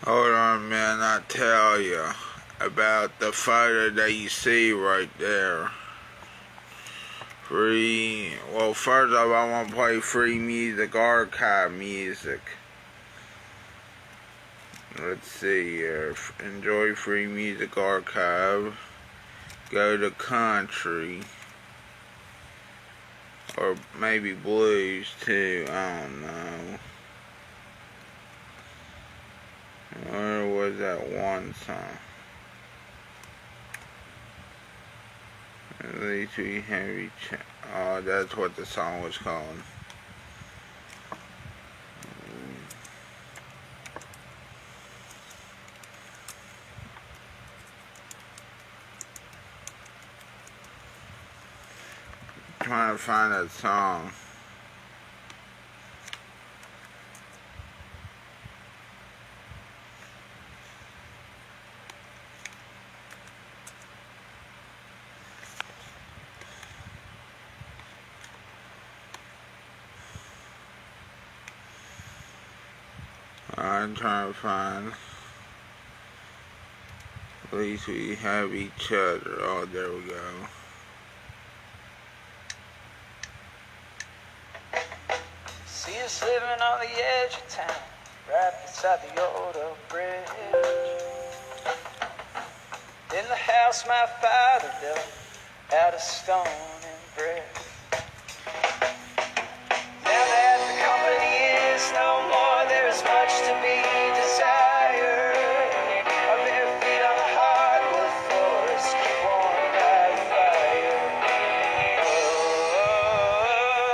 Hold on a minute, I'll tell you about the photo that you see right there. Well, first off, I want to play free music, archive music. Let's see here. Enjoy free music archive. Go to country. Or maybe blues too, I don't know. Where was that one song? At least we have each. Oh, that's what the song was called. Trying to find that song. I'm trying to find. At least we have each other. Oh, there we go. See us living on the edge of town, right beside the old oak bridge. In the house my father built out of stone and brick. Now that the company is no more, there is much to be desired. Our bare feet on the hardwood floors keep warm by the fire.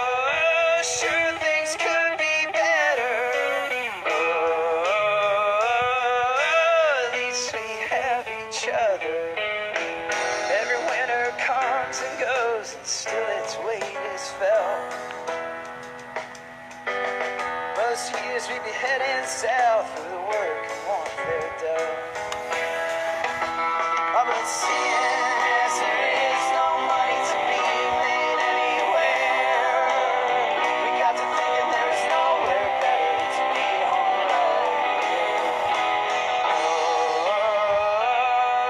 Oh, sure things could be better. Oh, at least we have each other. Every winter comes and goes, and still its weight is felt. Most years we'd be heading south for the work and want their dough. I've been seeing as there is no money to be made anywhere. We got to thinking there is nowhere better to be alright.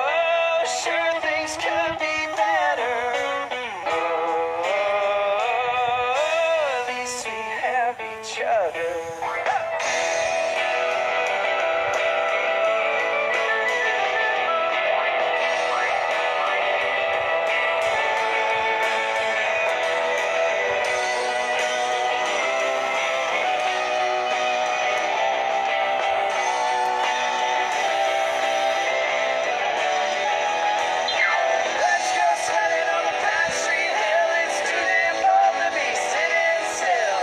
Oh, sure things could be better. Oh, at least we have each other. Let's go sledding on the pine street hill. It's too damn cold to be sitting still.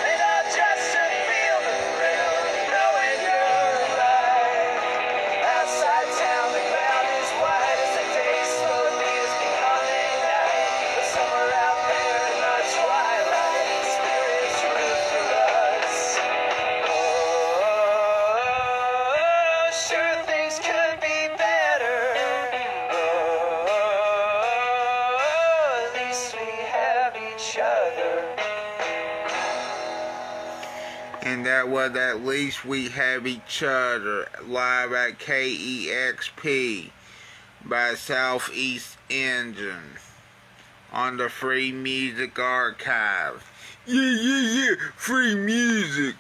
And not just to feel the thrill of knowing you're alive. Outside town, the ground is white as the day slowly is becoming night. But somewhere out there in the twilight, spirits root for us. Oh, sure things could be better. Oh, at least we have each other. And that was At Least We Have Each Other, live at KEXP by Southeast Engine on the Free Music Archive. Yeah, free music,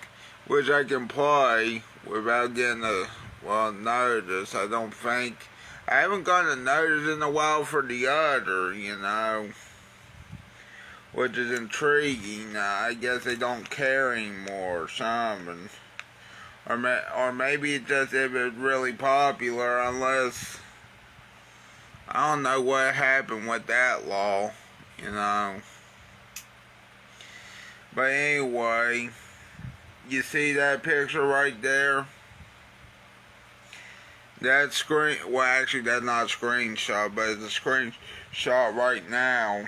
which I can play without getting notice. I don't think. I haven't gotten a notice in a while for the other, which is intriguing. I guess they don't care anymore or something. Or maybe it's just if it's really popular, unless, I don't know what happened with that law, But anyway, you see that picture right there? That actually that's not a screenshot, but it's a screenshot right now.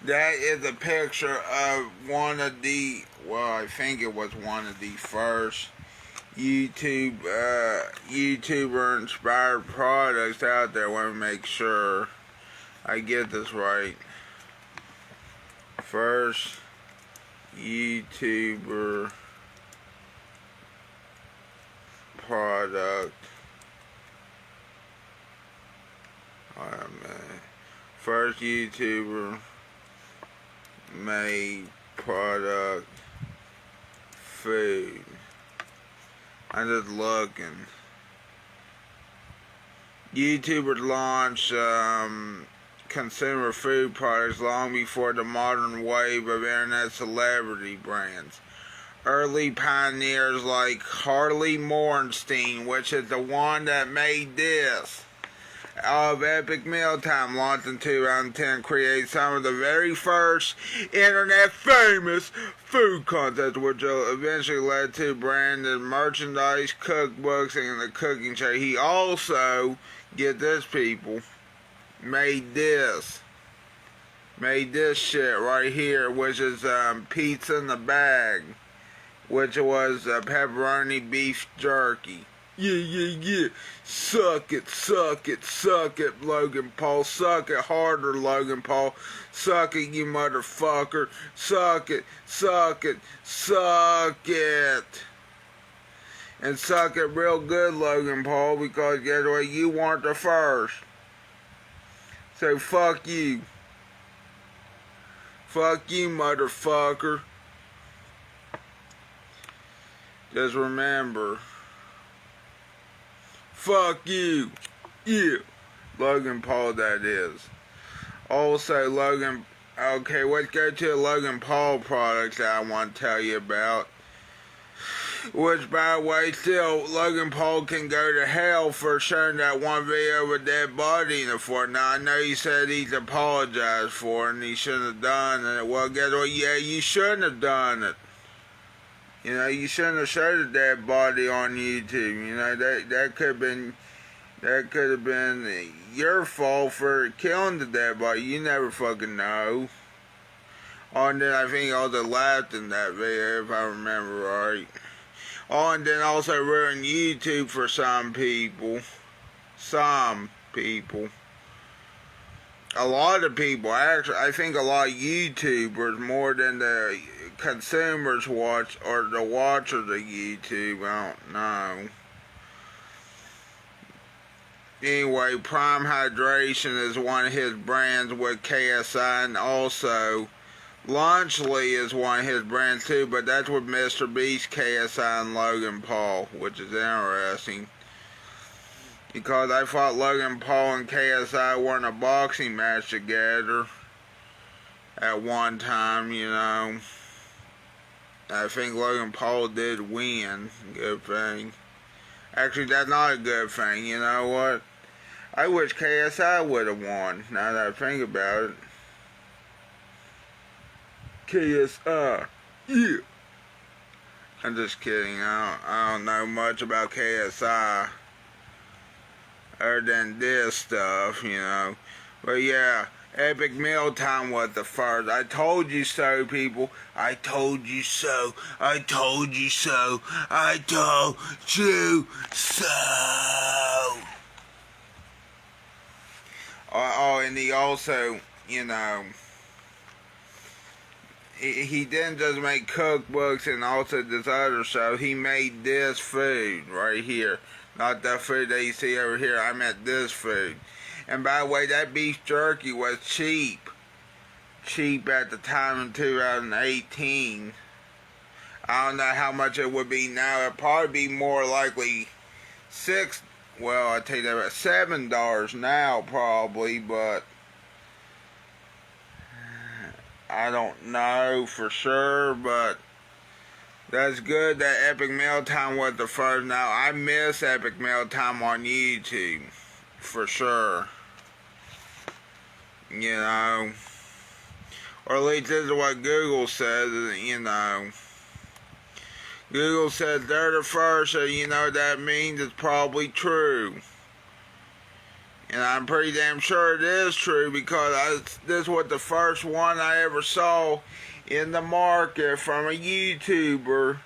That is a picture of one of the, I think it was one of the first YouTuber inspired products out there. I want to make sure I get this right. First YouTuber product. Wait a minute. First YouTuber made product food. I'm just looking. YouTubers launched consumer food products long before the modern wave of internet celebrity brands. Early pioneers like Harley Morenstein, which is the one that made this, of Epic Mealtime, launched in 2010, created some of the very first internet famous food contests, which eventually led to branded merchandise, cookbooks, and the cooking show. He also, get this people, made this shit right here, which is pizza in the bag, which was pepperoni beef jerky. Yeah. Suck it, Logan Paul. Suck it harder, Logan Paul. Suck it, you motherfucker. Suck it. And suck it real good, Logan Paul, because guess what? You weren't the first. So fuck you. Fuck you, motherfucker. Just remember. Fuck you. Yeah. Logan Paul, that is. Also, okay, let's go to the Logan Paul products that I want to tell you about. Which, by the way, still, Logan Paul can go to hell for showing that one video of a dead body in the fort. Now, I know he said he's apologized for it and he shouldn't have done it. Well, guess what? Yeah, you shouldn't have done it. You know, you shouldn't have showed a dead body on YouTube. You know, that could have been your fault for killing the dead body. You never fucking know. Oh, and then I think all the laughed in that video, if I remember right. Oh, and then also ruined YouTube for some people. A lot of people, actually, I think a lot of YouTubers, more than the consumers watch, or the watchers of YouTube, I don't know. Anyway, Prime Hydration is one of his brands with KSI, and also Lunchly is one of his brands too, but that's with Mr. Beast, KSI, and Logan Paul, which is interesting. Because I thought Logan Paul and KSI were in a boxing match together at one time, you know. I think Logan Paul did win. Good thing. Actually, that's not a good thing, you know what? I wish KSI would have won, now that I think about it. KSI, yeah. I'm just kidding. I don't know much about KSI other than this stuff, you know. But yeah, Epic Mealtime was the first. I told you so, people. I told you so. I told you so. I told you so. Oh, and he also, you know, he didn't just make cookbooks and also this other stuff. He made this food right here. Not that food that you see over here. I meant this food. And by the way, that beef jerky was cheap. Cheap at the time in 2018. I don't know how much it would be now. It'd probably be more likely $7 now probably, but I don't know for sure, but that's good that Epic Mealtime was the first. Now, I miss Epic Mealtime on YouTube, for sure. You know, or at least this is what Google says, you know. Google says they're the first, so you know what that means it's probably true. And I'm pretty damn sure it is true because this was the first one I ever saw in the market from a YouTuber,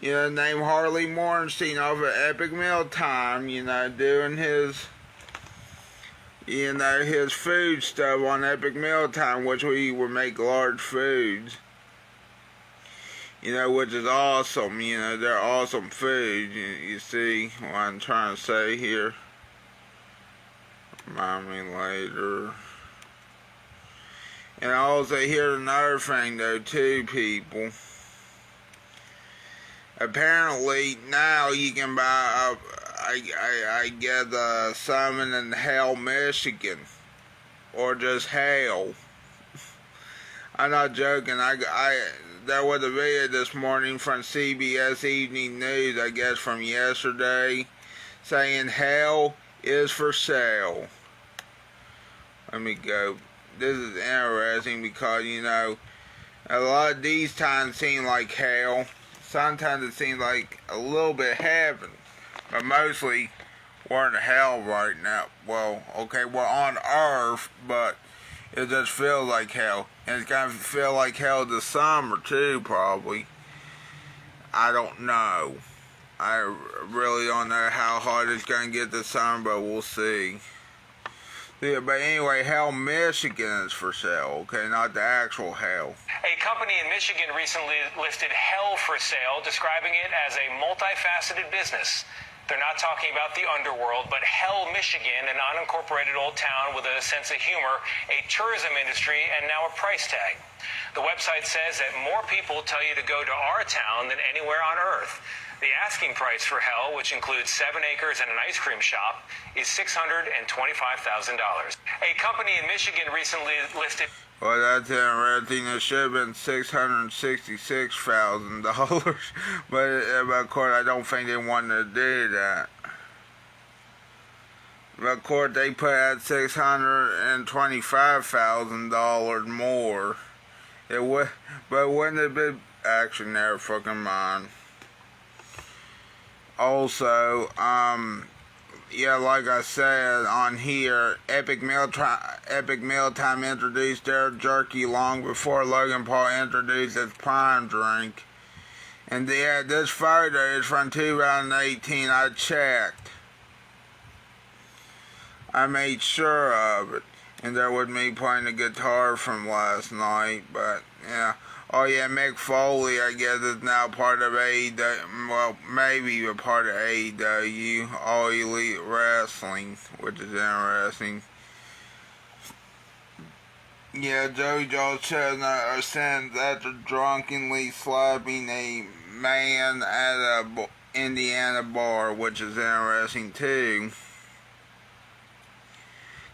you know, named Harley Morenstein off of Epic Mealtime, you know, doing his, you know, his food stuff on Epic Mealtime, which we would make large foods. You know, which is awesome. You know, they're awesome food. You see what I'm trying to say here? Remind me later. And also, here's another thing though, too, people. Apparently, now you can buy, I get salmon in Hale, Michigan. Or just Hale. I'm not joking. There was a video this morning from CBS Evening News, I guess from yesterday, saying Hale is for sale. Let me go. This is interesting because, you know, a lot of these times seem like hell. Sometimes it seems like a little bit heaven. But mostly, we're in hell right now. Well, okay, we're on earth, but it just feels like hell. And it's going to feel like hell this summer, too, probably. I don't know. I really don't know how hard it's going to get this summer, but we'll see. Yeah, but anyway, Hale, Michigan is for sale, okay? Not the actual hell. A company in Michigan recently listed Hell for sale, describing it as a multifaceted business. They're not talking about the underworld, but Hell, Michigan, an unincorporated old town with a sense of humor, a tourism industry, and now a price tag. The website says that more people tell you to go to our town than anywhere on Earth. The asking price for Hell, which includes 7 acres and an ice cream shop, is $625,000. A company in Michigan recently listed... Well, that's interesting. It should have been $666,000, but of course I don't think they wanted to do that. But of course they put out $625,000 more. It would, but wouldn't it be? Actually, never fucking mind. Also, yeah, like I said on here, Epic Mealtime introduced their jerky long before Logan Paul introduced his Prime drink. And yeah, this photo is from 2018. I checked. I made sure of it. And there was me playing the guitar from last night, but yeah. Oh yeah, Mick Foley, I guess, is now part of AEW, well, maybe a part of AEW, All Elite Wrestling, which is interesting. Yeah, Joey Joe Chestnut are sentenced after drunkenly slapping a man at a Indiana bar, which is interesting too.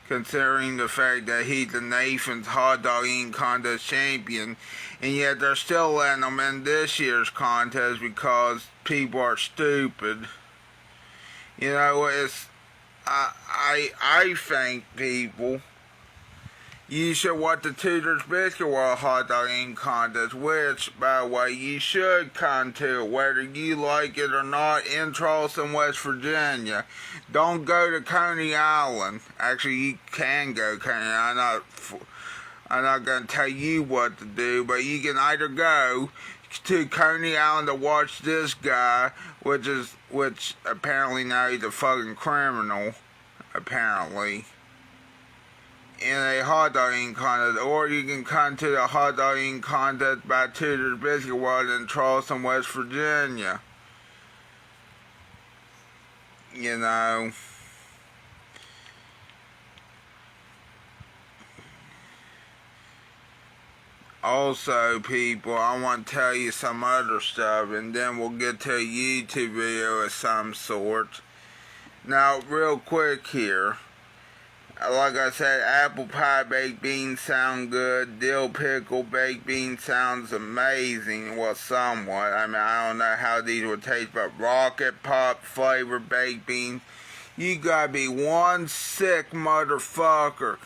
Considering the fact that he's the nation's hot dog eating contest champion, and yet they're still letting him in this year's contest because people are stupid. You know, I think, people, you should watch the Tudor's Biscuit World Hot Dog Eating Contest, which, by the way, you should come to, whether you like it or not, in Charleston, West Virginia. Don't go to Coney Island. Actually, you can go to Coney Island. I'm not going to tell you what to do, but you can either go to Coney Island to watch this guy, which apparently now he's a fucking criminal, apparently, in a hot dog eating contest, or you can come to the hot dog eating contest by Tudor's Biscuit World in Charleston, West Virginia. You know. Also, people, I want to tell you some other stuff, and then we'll get to a YouTube video of some sort. Now, real quick here. Like I said, apple pie baked beans sound good. Dill pickle baked beans sounds amazing. Well, somewhat. I mean, I don't know how these would taste, but rocket pop flavored baked beans. You gotta be one sick motherfucker.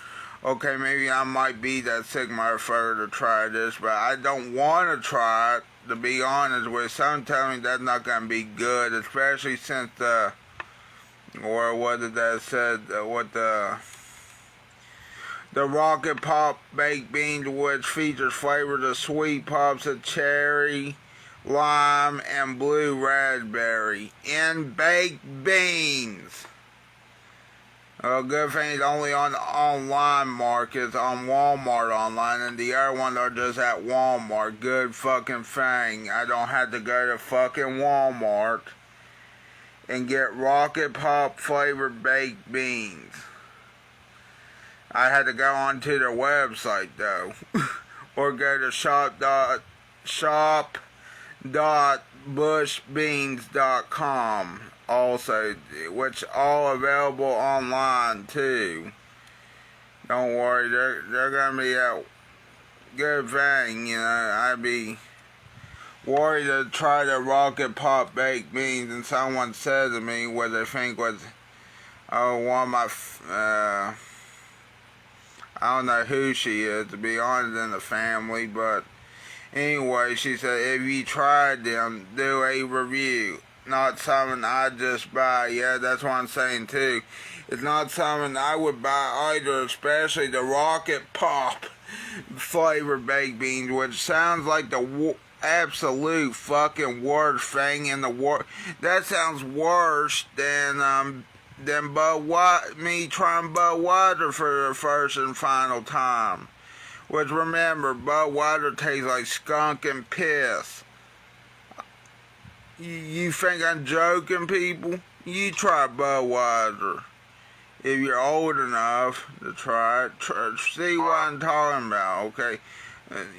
Okay, maybe I might be that sick motherfucker to try this, but I don't want to try it, to be honest with you. Some tell me that's not gonna be good, especially since or what did that said, the Rocket Pop baked beans, which features flavors of sweet pops of cherry, lime, and blue raspberry in baked beans. Good thing it's only on the online markets, on Walmart online, and the other ones are just at Walmart. Good fucking thing. I don't have to go to fucking Walmart and get Rocket Pop flavored baked beans. I had to go onto their website though, or go to shop.bushbeans.com also, which all available online too. Don't worry, they're gonna be a good thing, you know. I'd be worried to try the Rocket Pop baked beans, and someone said to me what they think was, one of my, I don't know who she is, to be honest, in the family, but anyway, she said, if you tried them, do a review. Not something I just buy. Yeah, that's what I'm saying too. It's not something I would buy either, especially the Rocket Pop flavored baked beans, which sounds like the absolute fucking worst thing in the world. That sounds worse than me trying Budweiser for the first and final time. Which, remember, Budweiser tastes like skunk and piss. You think I'm joking, people? You try Budweiser. If you're old enough to try it, see what I'm talking about, okay?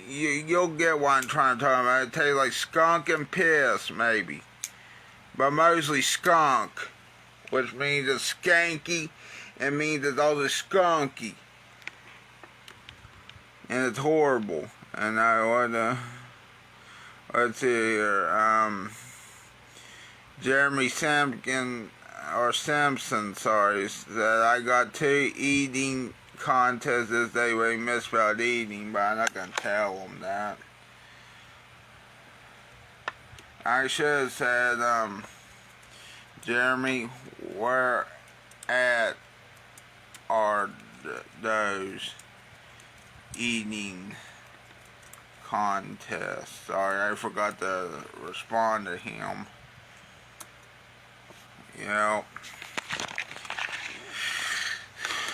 You'll get what I'm trying to talk about. It tastes like skunk and piss, maybe. But mostly skunk, which means it's skanky, and means it's all skunky. And it's horrible. And let's see here, Jeremy Simpson, said I got 2 eating contests this day where he misspelled eating, but I'm not gonna tell him that. I should have said, Jeremy, where at are those eating contests? Sorry, I forgot to respond to him. You know,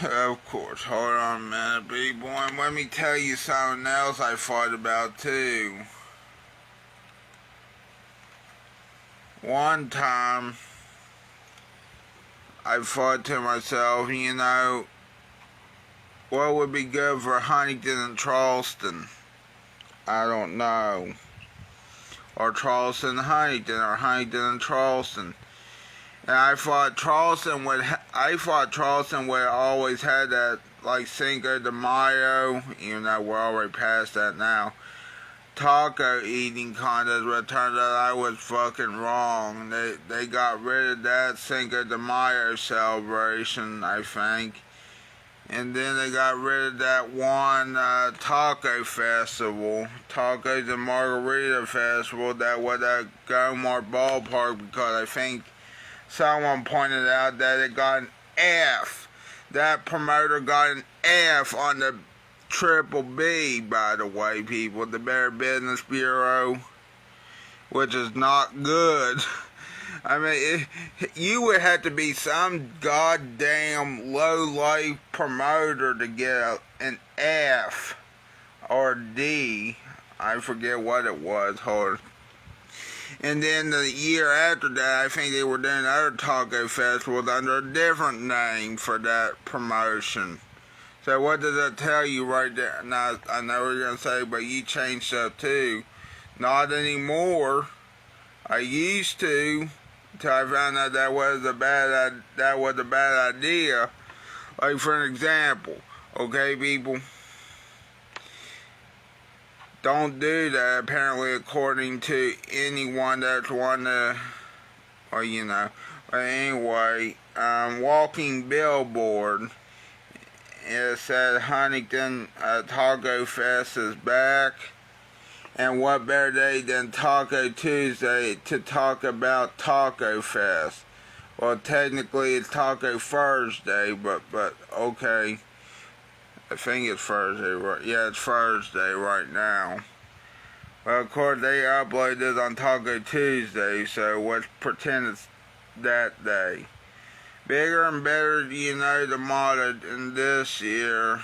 of course, hold on a minute, people, and let me tell you something else I thought about too. One time, I thought to myself, you know, what would be good for Huntington and Charleston? I don't know. Or Charleston and Huntington, or Huntington and Charleston. And I thought Charleston would always had that, like, Cinco de Mayo, even though we're already past that now, taco eating contest, but it turned out I was fucking wrong. They got rid of that Cinco de Mayo celebration, I think. And then they got rid of that one taco festival, Tacos and Margarita Festival, that was at Gomar Ballpark, because I think someone pointed out that it got an F. That promoter got an F on the Triple B, by the way, people. The Better Business Bureau, which is not good. I mean, you would have to be some goddamn low-life promoter to get an F or D. I forget what it was. Hold on. And then the year after that, I think they were doing other taco festivals under a different name for that promotion. So what does that tell you right there? Now, I know what you're going to say, but you changed up too. Not anymore. I used to, until I found out that was a bad idea. Like, for an example, okay, people? Don't do that, apparently, according to anyone that's wanting to, or you know. But anyway, walking billboard, it said Huntington Taco Fest is back. And what better day than Taco Tuesday to talk about Taco Fest? Well, technically it's Taco Thursday, but okay. I think it's Thursday, right? Yeah, it's Thursday right now. Well, of course, they upload this on Taco Tuesday, so let's pretend it's that day. Bigger and better, the motto. And this year,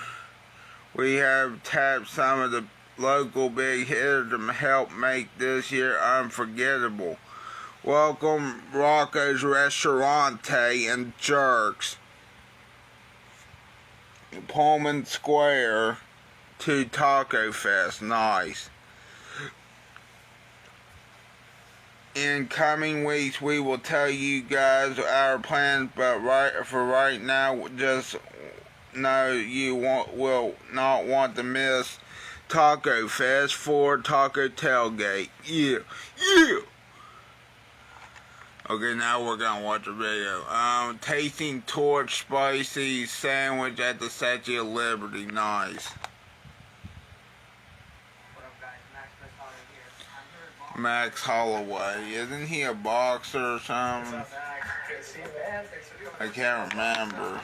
we have tapped some of the local big hitters to help make this year unforgettable. Welcome Rocco's Restaurante and Jerks, Pullman Square to Taco Fest. Nice. In coming weeks, we will tell you guys our plans, but for right now, just know you will not want to miss Taco Fest for Taco Tailgate. Yeah. Okay, now we're gonna watch a video. Tasting Torch Spicy Sandwich at the Statue of Liberty. Nice. Max Holloway. Isn't he a boxer or something? I can't remember.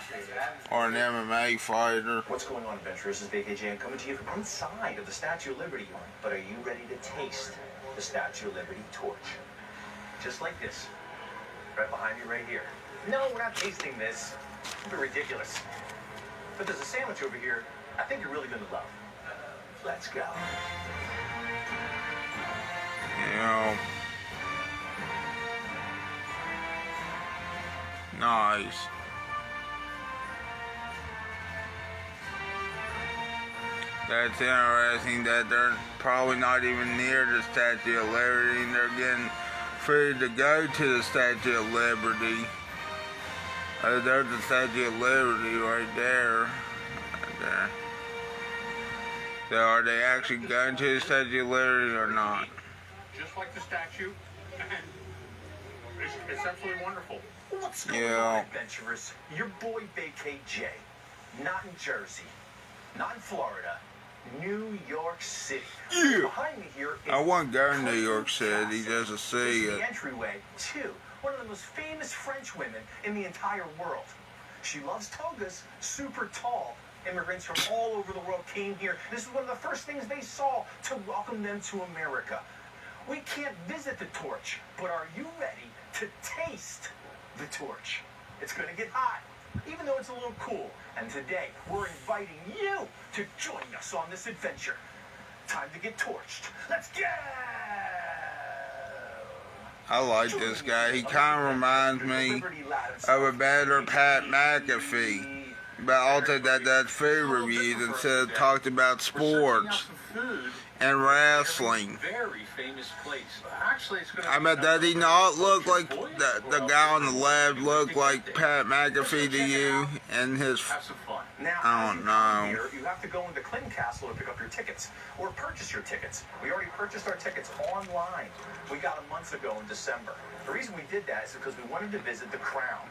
Or an MMA fighter. What's going on, adventurers? This is VKJ. I'm coming to you from inside of the Statue of Liberty. But are you ready to taste the Statue of Liberty torch? Just like this. Right behind you, right here. No, we're not tasting this. It'd be ridiculous. But there's a sandwich over here I think you're really going to love. Let's go. Nice. That's interesting that they're probably not even near the Statue of Liberty and they're getting food to go to the Statue of Liberty. There's the Statue of Liberty right there. So are they actually going to the Statue of Liberty or not? Just like the statue, and it's absolutely wonderful. What's going on, adventurers? Your boy BKJ, not in Jersey, not in Florida, New York City. Yeah. Behind me here is I want to go to New York City just to see it. The entryway to one of the most famous French women in the entire world. She loves togas, super tall. Immigrants from all over the world came here. This is one of the first things they saw to welcome them to America. We can't visit the torch, but are you ready to taste the torch? It's going to get hot, even though it's a little cool. And today, we're inviting you to join us on this adventure. Time to get torched. Let's go! I like this guy. He kind of reminds me of a better Pat McAfee. But also that food reviews instead of talked about sports and wrestling. Very famous place. Actually, it's I mean, does he not look like the guy on the left look like Pat McAfee to you and his? Have some fun. Now, I don't know. here, you have to go into Clinton Castle to pick up your tickets or purchase your tickets. We already purchased our tickets online. We got them months ago in December. The reason we did that is because we wanted to visit the Crown.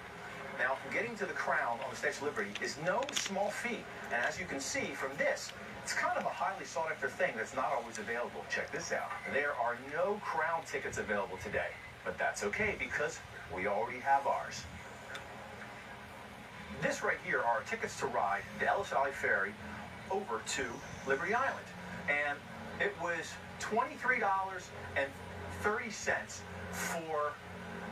Now, getting to the Crown on the Statue of Liberty is no small feat. And as you can see from this, it's kind of a highly sought after thing that's not always available. Check this out. There are no Crown tickets available today. But that's okay because we already have ours. This right here are tickets to ride the Ellis Valley Ferry over to Liberty Island. And it was $23.30 for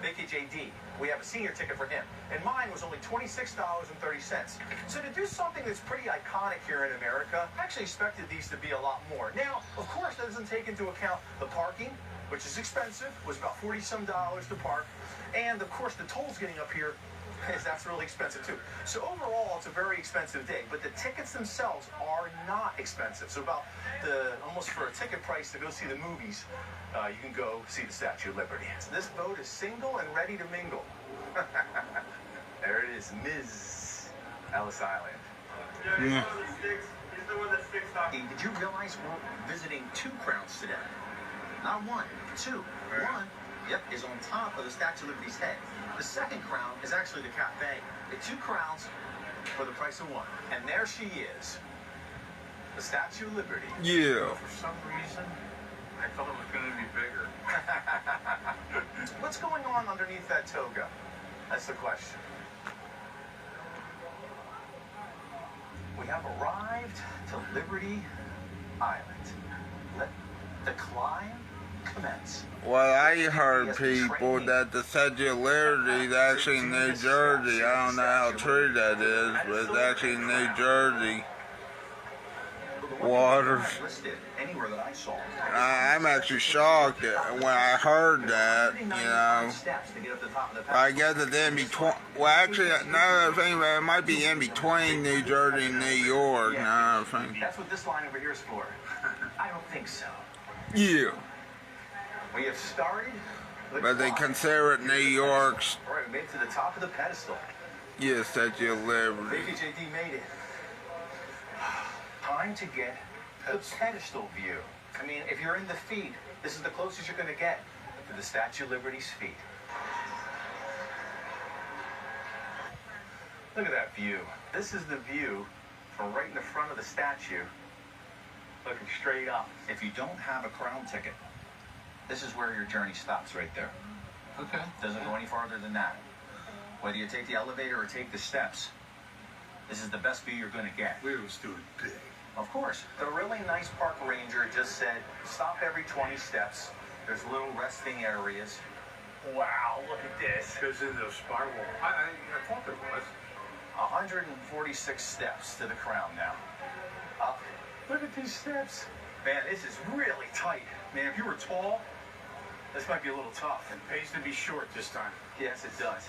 BKJD. We have a senior ticket for him. And mine was only $26.30. So to do something that's pretty iconic here in America, I actually expected these to be a lot more. Now, of course, that doesn't take into account the parking, which is expensive. It was about $40-some to park. And, of course, the tolls getting up here, that's really expensive, too. So overall, it's a very expensive day. But the tickets themselves are not expensive. So about almost for a ticket price to go see the movies, you can go see the Statue of Liberty. So this boat is single and ready to mingle. There it is, Ms. Ellis Island. Yeah. He's the one that sticks off. Hey, did you realize we're visiting two crowns today? Not one, two. One, is on top of the Statue of Liberty's head. The second crown is actually the cafe. The two crowns for the price of one. And there she is, the Statue of Liberty. Yeah. For some reason, I thought it was going to be bigger. What's going on underneath that toga? That's the question. We have arrived to Liberty Island. Let the climb EBCVXTREMEx. Well, I heard people that the Statue of Liberty is actually in New Jersey. I don't know how true that is, but it's actually in New Jersey waters. Anywhere that I saw. I'm actually shocked when I heard that, you know. I guess it's in between. Well, actually, now that I think about it, it might be in between New Jersey and New York. Now that I think. That's what this line over here is for. I don't think so. Yeah. We have started. But they consider it New York's. All right, we made it to the top of the pedestal. Yeah, Statue of Liberty. BKJD made it. Time to get the pedestal view. I mean, if you're in the feet, this is the closest you're going to get to the Statue of Liberty's feet. Look at that view. This is the view from right in the front of the statue, looking straight up. If you don't have a crown ticket, this is where your journey stops right there. Okay. Doesn't go any farther than that. Whether you take the elevator or take the steps, this is the best view you're going to get. We was doing big. Of course. The really nice park ranger just said, stop every 20 steps. There's little resting areas. Wow, look at this. Goes into the spiral. I thought there was. 146 steps to the crown now. Up. Look at these steps. Man, this is really tight. Man, if you were tall, this might be a little tough. It pays to be short this time. Yes, it does.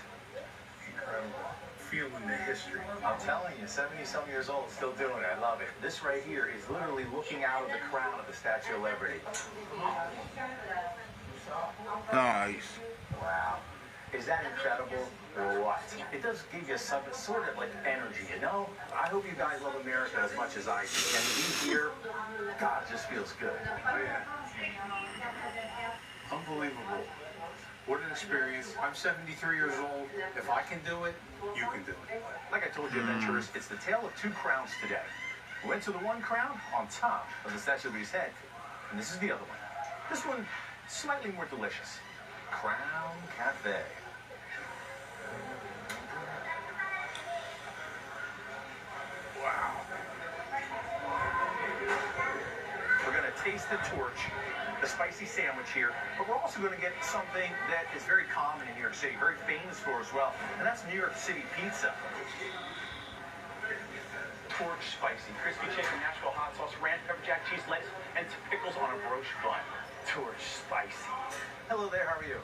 Incredible. Feeling the history. I'm telling you, 70-some years old, still doing it. I love it. This right here is literally looking out of the crown of the Statue of Liberty. Nice. Wow. Is that incredible or what? It does give you some sort of like energy, you know? I hope you guys love America as much as I do. And to be here, God, it just feels good. Oh, yeah. Unbelievable. What an experience. I'm 73 years old. If I can do it, you can do it. Like I told you, adventurers, it's the tale of two crowns today. We went to the one crown on top of the Statue of Liberty's head, and this is the other one. This one, slightly more delicious. Crown Cafe. Wow. We're going to taste the torch, the spicy sandwich here, but we're also going to get something that is very common in New York City, very famous for as well, and that's New York City pizza. Torch spicy, crispy chicken, Nashville hot sauce, ranch, pepper jack, cheese, lettuce, and pickles on a brioche bun. Torch spicy. Hello there, how are you?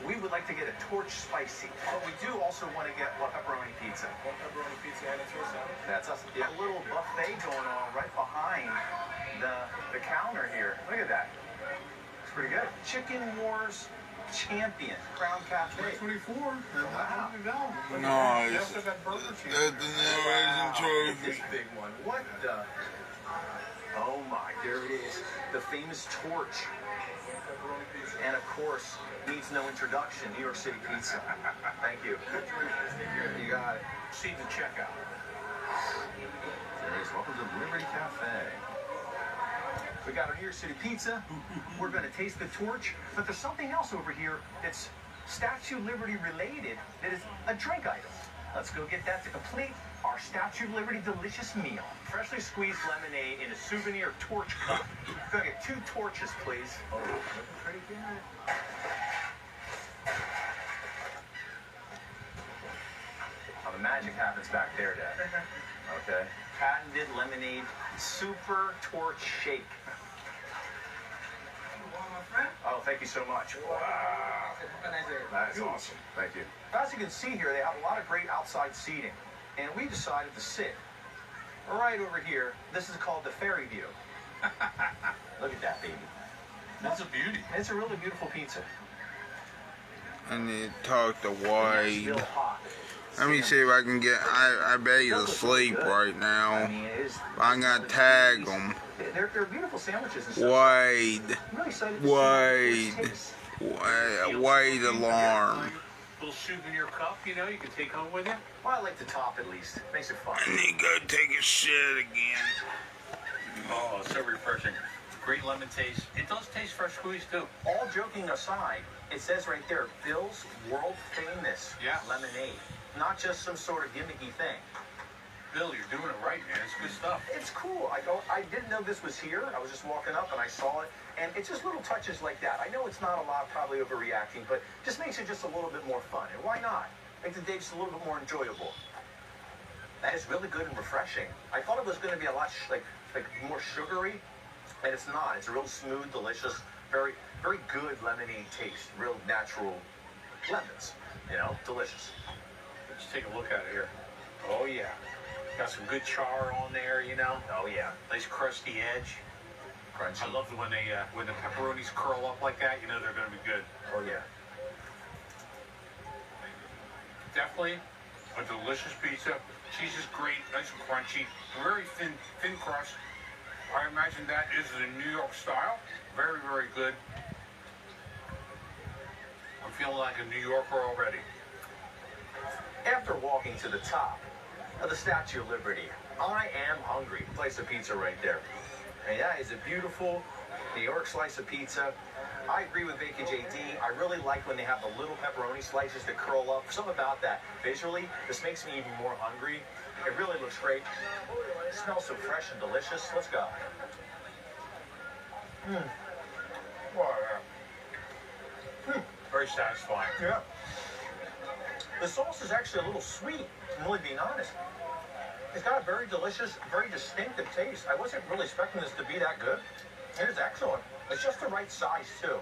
We would like to get a torch spicy, but we do also want to get one pepperoni pizza. One pepperoni pizza and a torch salad? That's us. A little buffet going on right behind the counter here. Look at that. It's pretty good. Chicken Wars Champion, Crown Cafe. 24. Wow. Nice. They also got Burger King. That's the new This big one. What the? Oh my, there it is. The famous torch. And of course, needs no introduction, New York City pizza. Thank you. You got it. See the checkout. There it is. Welcome to Liberty Cafe. We got our New York City pizza. We're going to taste the torch. But there's something else over here that's Statue of Liberty related that is a drink item. Let's go get that to complete our Statue of Liberty delicious meal. Freshly squeezed lemonade in a souvenir torch cup. We're going to get 2 torches, please. Oh, looking pretty good. Oh, the magic happens back there, Dad. Okay. Patented lemonade super torch shake. Oh, thank you so much. Wow. That's awesome. Thank you. As you can see here, they have a lot of great outside seating. And we decided to sit right over here. This is called the ferry view. Look at that, baby. That's a beauty. It's a really beautiful pizza. I need to talk to And it's Wade. still hot. Let me see if I can get. I bet he's asleep right I now. mean, it is. I'm gonna tag him. They're beautiful sandwiches and stuff. Wade. I'm really excited to see Wade. how this tastes. Wade alarm. Little souvenir cup, you know, you can take home with you. Well, I like the top at least. Makes it fun. I need to go take a shit again. Oh, so refreshing. Great lemon taste. It does taste fresh squeezed too. All joking aside, it says right there, Bill's world famous Yeah. lemonade. Not just some sort of gimmicky thing. Bill, you're doing it right, man. It's good stuff. It's cool. I didn't know this was here. I was just walking up and I saw it. And it's just little touches like that. I know it's not a lot, probably overreacting, but just makes it just a little bit more fun. And why not? Makes the day just a little bit more enjoyable. That is really good and refreshing. I thought it was going to be a lot like more sugary, and it's not. It's a real smooth, delicious, very, very good lemonade taste. Real natural lemons. You know, delicious. Let's take a look at it here. Oh, yeah. Got some good char on there, you know. Oh yeah. Nice crusty edge. Crunchy. I love it when the pepperonis curl up like that. You know they're going to be good. Oh yeah. Definitely a delicious pizza. Cheese is great, nice and crunchy. Very thin crust. I imagine that is the New York style. Very, very good. I'm feeling like a New Yorker already. After walking to the top of the Statue of Liberty, I am hungry. Place of pizza right there. And that is a beautiful New York slice of pizza. I agree with Vicky JD. I really like when they have the little pepperoni slices that curl up. Something about that. Visually, this makes me even more hungry. It really looks great. It smells so fresh and delicious. Let's go. Very satisfying. Yeah. The sauce is actually a little sweet, I'm really being honest. It's got a very delicious, very distinctive taste. I wasn't really expecting this to be that good. It is excellent. It's just the right size, too.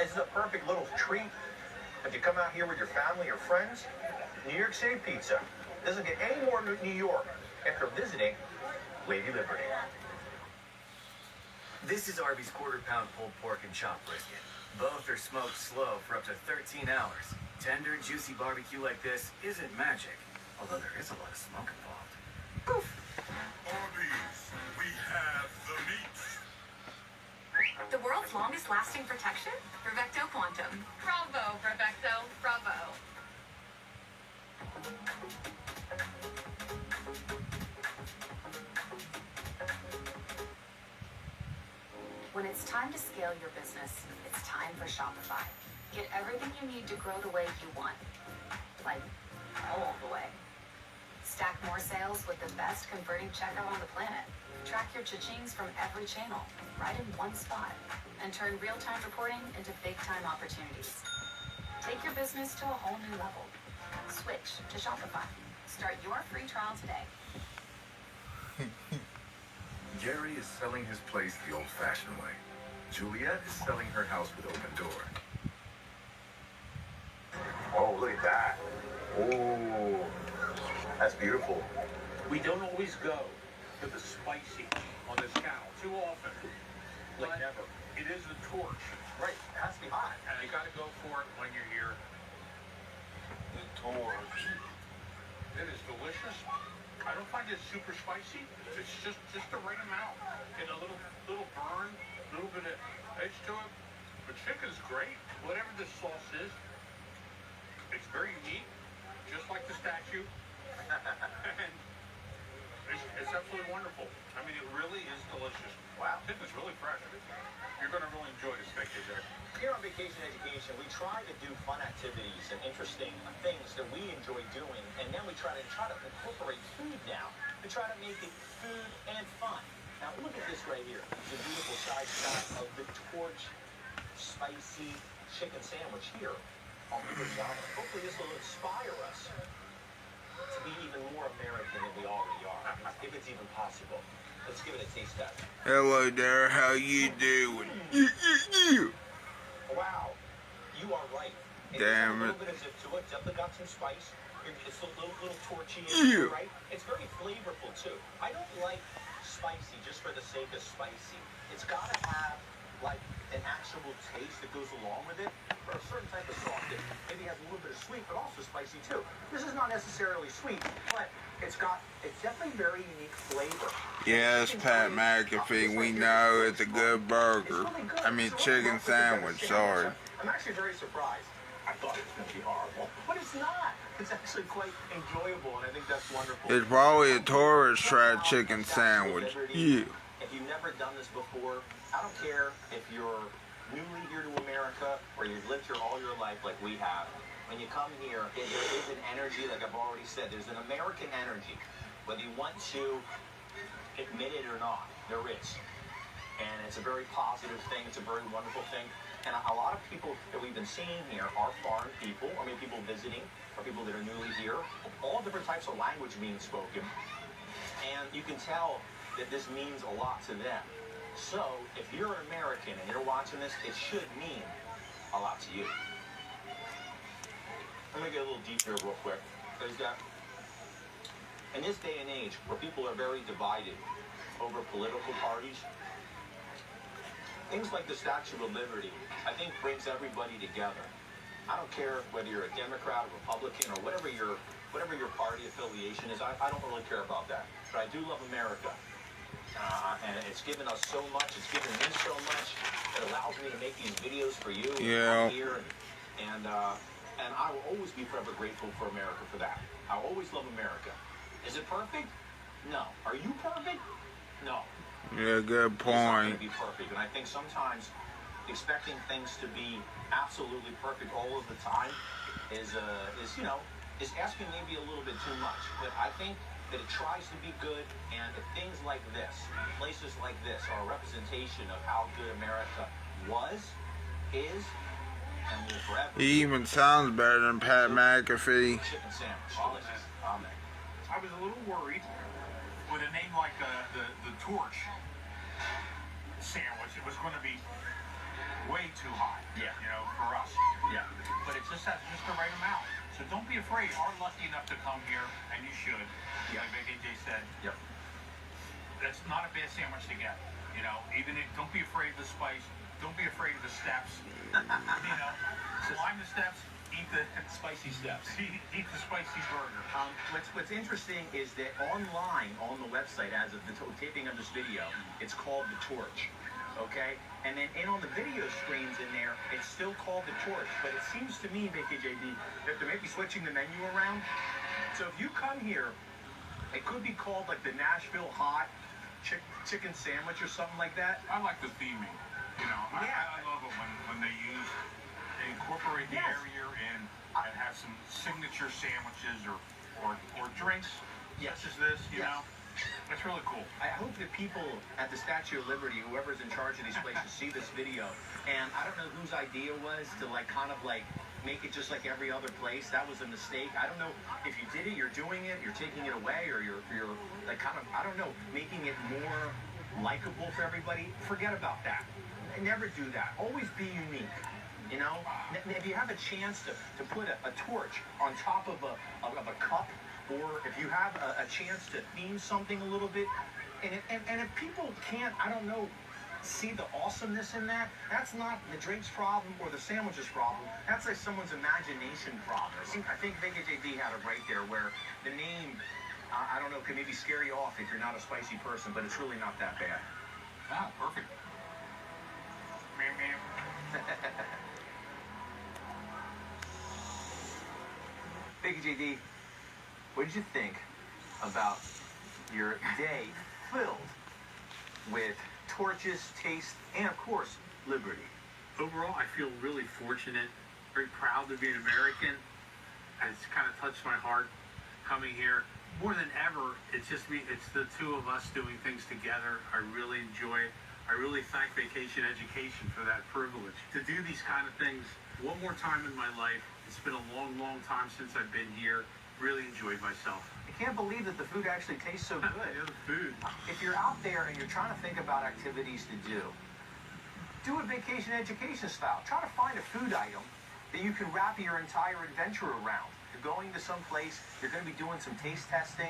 It's the perfect little treat if you come out here with your family or friends. New York City pizza doesn't get any more New York after visiting Lady Liberty. This is Arby's quarter-pound pulled pork and chopped brisket. Both are smoked slow for up to 13 hours. Tender, juicy barbecue like this isn't magic, although there is a lot of smoke involved. Poof! Arby's, we have the meats. The world's longest lasting protection? Brevecto Quantum. Bravo, Brevecto. Bravo. When it's time to scale your business, it's time for Shopify. Get everything you need to grow the way you want. Like, all the way. Stack more sales with the best converting checkout on the planet. Track your cha-chings from every channel, right in one spot. And turn real-time reporting into big-time opportunities. Take your business to a whole new level. Switch to Shopify. Start your free trial today. Gary is selling his place the old-fashioned way. Juliet is selling her house with open door. Oh, look at that. Oh, that's beautiful. We don't always go with the spicy on this channel too often. Like never. It is the torch. Right, it has to be hot. And you got to go for it when you're here. The torch. It is delicious. I don't find it super spicy. It's just the right amount. Get a little burn, a little bit of edge to it. The chicken's great. Whatever this sauce is, it's very unique, just like the statue. And it's absolutely wonderful. I mean, it really is delicious. Wow. Chicken's really fresh. You're going to really enjoy this steak, Jack. Here on Vacation Education, we try to do fun activities and interesting things that we enjoy doing, and then we try to incorporate food now. We try to make it food and fun. Now look at this right here. It's a beautiful side shot of the torch spicy chicken sandwich here on the Lasagna. Hopefully this will inspire us to be even more American than we already are, if it's even possible. Let's give it a taste test. Hello there, how you doing? Wow, you are right. It's Damn a little it. bit of zip to it. Definitely got some spice. It's a little torchy, Ew. right? It's very flavorful too. I don't like spicy just for the sake of spicy. It's got to have like an actual taste that goes along with it, or a certain type of sauce that maybe has a little bit of sweet, but also spicy too. This is not necessarily sweet, but it's definitely very unique flavor. Yes, Pat McAfee, we know it's a good burger. I mean chicken sandwich, sorry. I'm actually very surprised. I thought it was going to be horrible, but it's not. It's actually quite enjoyable, and I think that's wonderful. It's probably a tourist fried chicken sandwich. Yeah. If you've never done this before, I don't care if you're newly here to America or you've lived here all your life like we have, when you come here, there is an energy, like I've already said, there's an American energy. Whether you want to admit it or not, there is. And it's a very positive thing. It's a very wonderful thing. And a lot of people that we've been seeing here are foreign people, I mean people visiting, or people that are newly here. All different types of language being spoken. And you can tell that this means a lot to them. So if you're an American and you're watching this, it should mean a lot to you. Let me get a little deep here real quick. Is that in this day and age where people are very divided over political parties, things like the Statue of Liberty, I think, brings everybody together. I don't care whether you're a Democrat or Republican or whatever your party affiliation is. I don't really care about that. But I do love America. And it's given us so much. It's given me so much. It allows me to make these videos for you here. And I will always be forever grateful for America for that. I always love America. Is it perfect? No. Are you perfect? No. Yeah, good It's not going point. to be perfect. And I think sometimes expecting things to be absolutely perfect all of the time is asking maybe a little bit too much. But I think that it tries to be good, and if things like this, places like this, are a representation of how good America was, is, and will forever be. He even sounds better than Pat McAfee. Chicken sandwich, delicious. Amen. I was a little worried with a name like the Torch sandwich. It was going to be way too high, Yeah. for us. Yeah. But it just has just the right amount. So don't be afraid. Are lucky enough to come here, and you should. Yeah. Like Big AJ said, Yep. that's not a bad sandwich to get. Don't be afraid of the spice. Don't be afraid of the steps. Climb the steps. Eat the Spicy steps. eat the spicy burger. What's interesting is that online on the website, as of the taping of this video, it's called The Torch. Okay? And then on the video screens in there, it's still called The Torch. But it seems to me, BKJD, that they may be switching the menu around. So if you come here, it could be called like the Nashville Hot Chicken Sandwich or something like that. I like the theming. I love it when they incorporate the Yes. area and have some signature sandwiches or drinks Yes. such as this, you Yes. know. It's really cool. I hope that people at the Statue of Liberty, whoever's in charge of these places, see this video. And I don't know whose idea was to kind of make it just like every other place. That was a mistake. I don't know if you did it, you're doing it, you're taking it away, or you're like kind of, I don't know, making it more likable for everybody. Forget about that. Never do that. Always be unique. If you have a chance to put a torch on top of a cup, or if you have a chance to theme something a little bit, and if people can't, I don't know, see the awesomeness in that, that's not the drinks problem or the sandwiches problem. That's like someone's imagination problem. I think VKJD had it right there, where the name, I don't know, can maybe scare you off if you're not a spicy person, but it's really not that bad. Ah, perfect. Ma'am. VKJD, what did you think about your day filled with torches, taste, and of course, liberty? Overall, I feel really fortunate, very proud to be an American. It's kind of touched my heart coming here. More than ever, it's the two of us doing things together. I really enjoy it. I really thank Vacation Education for that privilege. To do these kind of things one more time in my life. It's been a long, long time since I've been here. Really enjoyed myself. I can't believe that the food actually tastes so good. Yeah, the food. If you're out there and you're trying to think about activities to do it Vacation Education style. Try to find a food item that you can wrap your entire adventure around. You're going to some place, you're going to be doing some taste testing,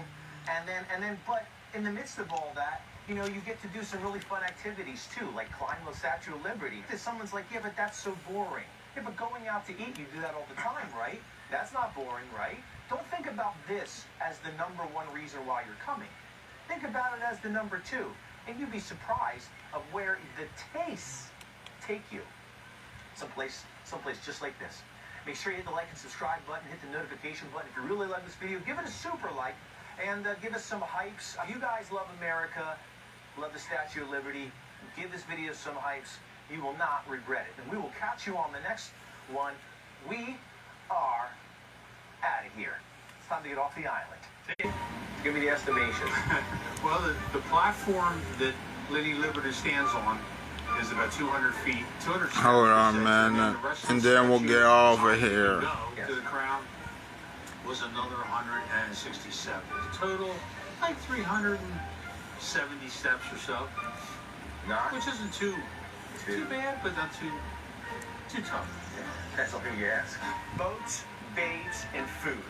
but in the midst of all that, you get to do some really fun activities too, like climb the Statue of Liberty. Someone's like, yeah, but that's so boring. Yeah, but going out to eat, you do that all the time, right? That's not boring, right? Don't think about this as the number one reason why you're coming. Think about it as the number two, and you'd be surprised of where the tastes take you. Someplace just like this. Make sure you hit the like and subscribe button, hit the notification button. If you really love this video, give it a super like, and give us some hypes. You guys love America, love the Statue of Liberty. Give this video some hypes. You will not regret it. And we will catch you on the next one. We are out of here. It's time to get off the island. Give me the estimation. Well, the platform that Lady Liberty stands on is about 200 feet. 200 steps. Hold on, man. And then we'll get over here. To the crown was another 167. Total, like 370 steps or so. Not Which isn't too bad, but not too tough. That's all you ask. Boats, babes, and food.